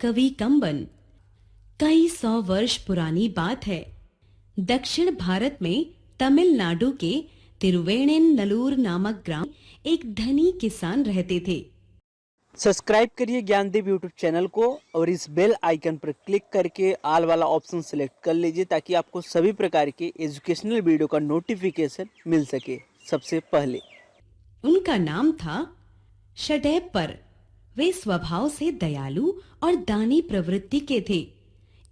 महाकवि कंबन। कई 100 वर्ष पुरानी बात है। दक्षिण भारत में तमिलनाडु के तिरुवेणनल्लूर नामक ग्राम एक धनी किसान रहते थे। सब्सक्राइब करिए ज्ञानदीप यूट्यूब चैनल को और इस बेल आइकन पर क्लिक करके ऑल वाला ऑप्शन सेलेक्ट कर लीजिए ताकि आपको सभी प्रकार के एजुकेशनल वीडियो का नोटिफिकेशन मिल सके सबसे पहले। उनका नाम था षडेप्पर। वे स्वभाव से दयालु और दानी प्रवृत्ति के थे।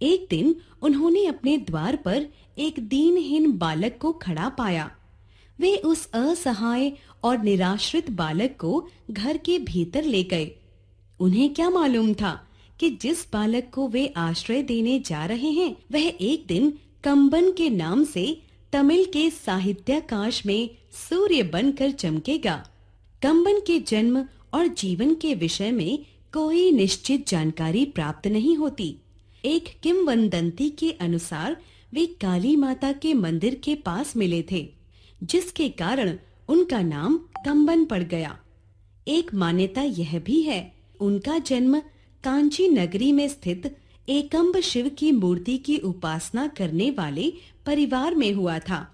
एक दिन उन्होंने अपने द्वार पर एक दीनहीन बालक को खड़ा पाया। वे उस असहाय और निराश्रित बालक को घर के भीतर ले गए। उन्हें क्या मालूम था कि जिस बालक को वे आश्रय देने जा रहे हैं वह एक दिन कंबन के नाम से तमिल के साहित्याकाश में सूर्य बनकर चमकेगा। कंबन के जन्म और जीवन के विषय में कोई निश्चित जानकारी प्राप्त नहीं होती। एक किंवदंती के अनुसार वे काली माता के मंदिर के पास मिले थे, जिसके कारण उनका नाम कंबन पड़ गया। एक मान्यता यह भी है उनका जन्म कांची नगरी में स्थित एकम्ब शिव की मूर्ति की उपासना करने वाले परिवार में हुआ था।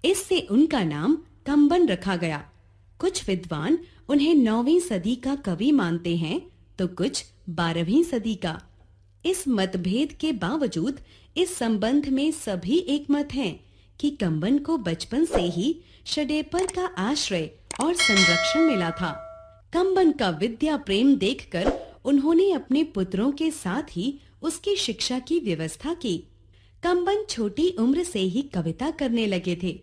इससे उनका नाम कंबन रखा गया। कुछ विद्वान उन्हें 9वीं सदी का कवि मानते हैं तो कुछ 12वीं सदी का। इस मतभेद के बावजूद इस संबंध में सभी एकमत हैं कि कंबन को बचपन से ही षडेप्पर का आश्रय और संरक्षण मिला था। कंबन का विद्या प्रेम देखकर उन्होंने अपने पुत्रों के साथ ही उसकी शिक्षा की व्यवस्था की। कंबन छोटी उम्र से ही कविता करने लगे थे।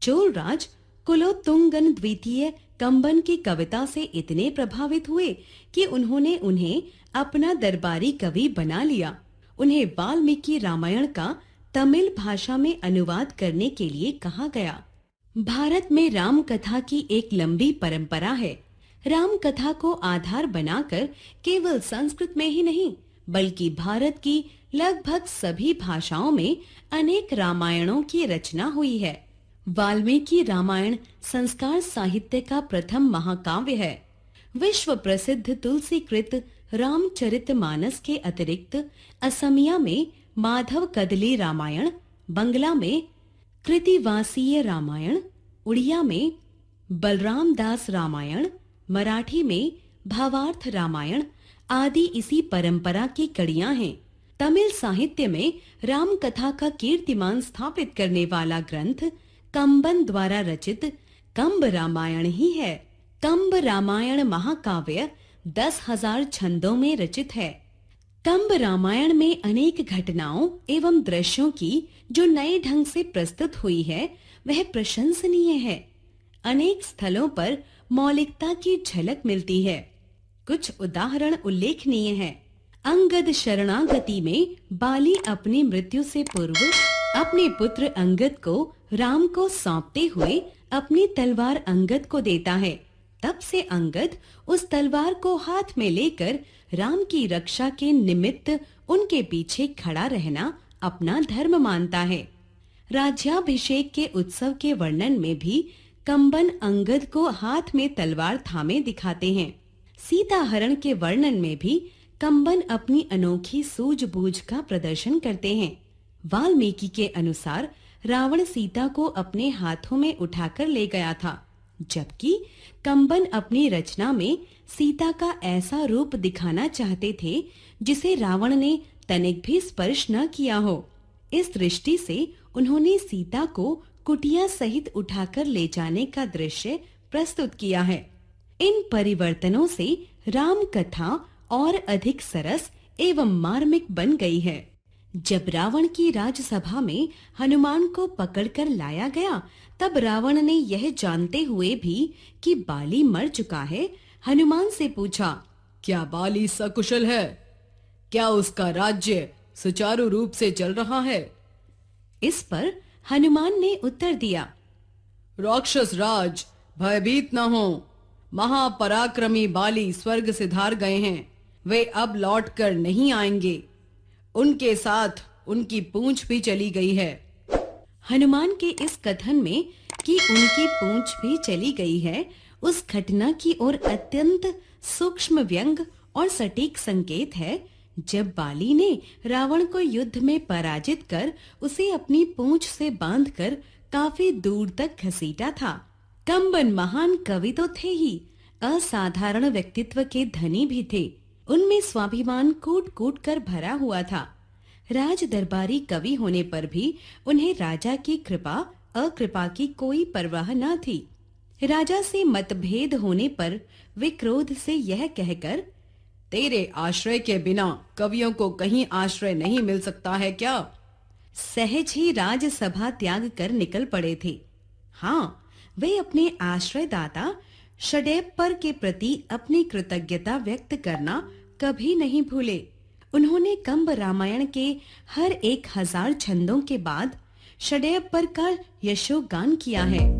चोलराज कुलोत्तुंगन द्वितीय कंबन की कविता से इतने प्रभावित हुए कि उन्होंने उन्हें अपना दरबारी कवि बना लिया। उन्हें वाल्मीकि रामायण का तमिल भाषा में अनुवाद करने के लिए कहा गया। भारत में राम कथा की एक लंबी परंपरा है। राम कथा को आधार बनाकर केवल संस्कृत में ही नहीं बल्कि भारत की लगभग सभी भाषाओं में अनेक रामायणों की रचना हुई है। वाल्मीकि रामायण संस्कार साहित्य का प्रथम महाकाव्य है। विश्व प्रसिद्ध तुलसीकृत रामचरितमानस के अतिरिक्त असमिया में माधव कदली रामायण, बंगला में कृतिवासीय रामायण, उड़िया में बलराम दास रामायण, मराठी में भावार्थ रामायण आदि इसी परंपरा की कड़ियां हैं। तमिल साहित्य में राम कथा का कीर्तिमान स्थापित करने वाला ग्रंथ कंबन द्वारा रचित कंब रामायण ही है। कंब रामायण महाकाव्य 10,000 छंदों में रचित है। कंब रामायण में अनेक घटनाओं एवं दृश्यों की जो नए ढंग से प्रस्तुत हुई है वह प्रशंसनीय है। अनेक स्थलों पर मौलिकता की झलक मिलती है। कुछ उदाहरण उल्लेखनीय है। अंगद शरणागति में बाली अपनी मृत्यु से पूर्व अपने पुत्र अंगद को राम को सौंपते हुए अपनी तलवार अंगद को देता है। तब से अंगद उस तलवार को हाथ में लेकर राम की रक्षा के निमित्त उनके पीछे खड़ा रहना अपना धर्म मानता है। राज्याभिषेक के उत्सव के वर्णन में भी कंबन अंगद को हाथ में तलवार थामे दिखाते हैं। सीता हरण के वर्णन में भी कंबन अपनी अनोखी सूझबूझ का प्रदर्शन करते हैं। वाल्मीकि के अनुसार रावण सीता को अपने हाथों में उठाकर ले गया था, जबकि कंबन अपनी रचना में सीता का ऐसा रूप दिखाना चाहते थे जिसे रावण ने तनिक भी स्पर्श न किया हो। इस दृष्टि से उन्होंने सीता को कुटिया सहित उठाकर ले जाने का दृश्य प्रस्तुत किया है। इन परिवर्तनों से राम कथा और अधिक सरस एवं मार्मिक बन गई है। जब रावण की राजसभा में हनुमान को पकड़कर लाया गया तब रावण ने यह जानते हुए भी कि बाली मर चुका है, हनुमान से पूछा, क्या बाली सकुशल है? क्या उसका राज्य सुचारू रूप से चल रहा है? इस पर हनुमान ने उत्तर दिया, राक्षस राज, भयभीत न हो। महापराक्रमी बाली स्वर्ग सिधार गए हैं। वे अब लौटकर नहीं आएंगे। उनके साथ उनकी पूंछ भी चली गई है। हनुमान के इस कथन में कि उनकी पूंछ भी चली गई है, उस घटना की ओर अत्यंत सूक्ष्म व्यंग और सटीक संकेत है जब बाली ने रावण को युद्ध में पराजित कर उसे अपनी पूंछ से बांधकर काफी दूर तक घसीटा था। कंबन महान कवि तो थे ही, असाधारण व्यक्तित्व के धनी भी थे। उनमें स्वाभिमान कूट कूट कर भरा हुआ था। राज दरबारी कवि होने पर भी उन्हें राजा की कृपा अकृपा की कोई परवाह न थी। राजा से मतभेद होने पर वे क्रोध से यह कहकर, तेरे आश्रय के बिना कवियों को कहीं आश्रय नहीं मिल सकता है क्या, सहज ही राजसभा त्याग कर निकल पड़े थे। हाँ, वे अपने आश्रयदाता षडेप्पर के प्रति अपनी कृतज्ञता व्यक्त करना कभी नहीं भूले। उन्होंने कंब रामायण के हर 1000 छंदों के बाद षडेप्पर का यशोगान किया है।